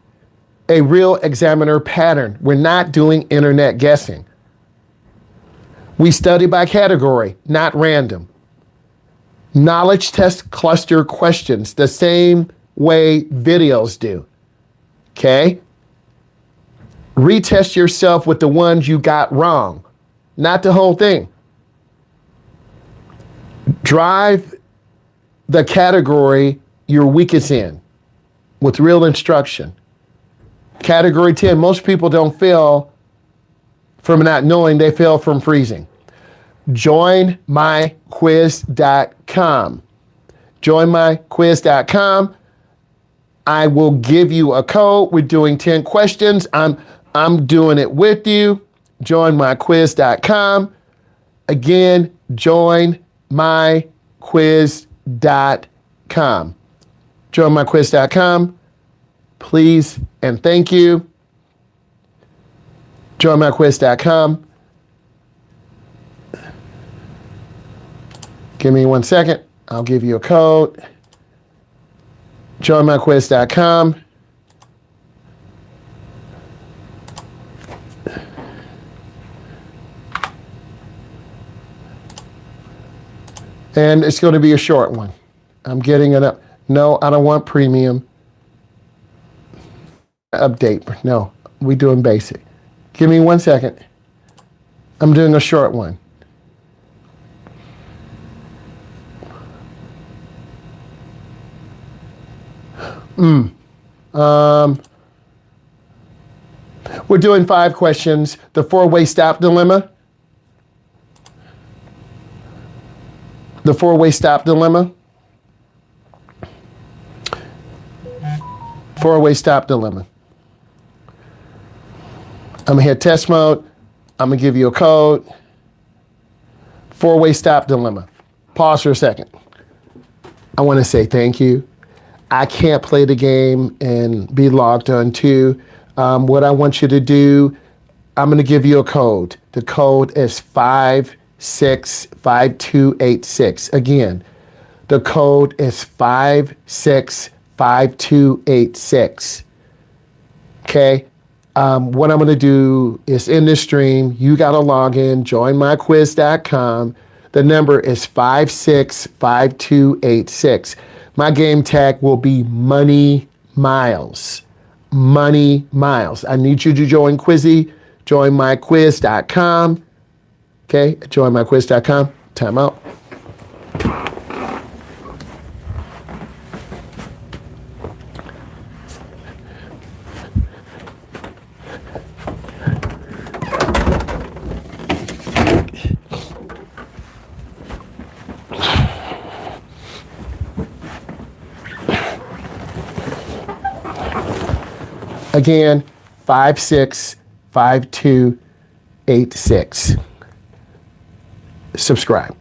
a real examiner pattern. We're not doing internet guessing. We study by category, not random. Knowledge test cluster questions, the same way videos do. Okay? Retest yourself with the ones you got wrong, not the whole thing. Drive the category you're weakest in with real instruction. Category 10, most people don't fail from not knowing, they fail from freezing. Join myquiz.com. Joinmyquiz.com. I will give you a code. We're doing 10 questions. I'm doing it with you. Joinmyquiz.com. Again, joinmyquiz.com. Joinmyquiz.com. Please and thank you. Joinmyquiz.com. Give me 1 second. I'll give you a code. Joinmyquiz.com. And it's going to be a short one. I'm getting it up. No, I don't want premium. Update. No, we're doing basic. Give me 1 second. I'm doing a short one. We're doing 5 questions. The 4-way stop dilemma. The 4-way stop dilemma. 4-way stop dilemma. I'm gonna hit test mode. I'm gonna give you a code. 4-way stop dilemma. Pause for a second. I wanna say thank you. I can't play the game and be logged on too. What I want you to do, I'm gonna give you a code. The code is 565286. Again, The code is 565286. Okay. What I'm going to do is in this stream, you got to log in, joinmyquiz.com. The number is 565286. My game tag will be Money Myles. Money Myles. I need you to join Quizzy, joinmyquiz.com. Okay, joinmyquiz.com. Time out. Again, 565286. Subscribe.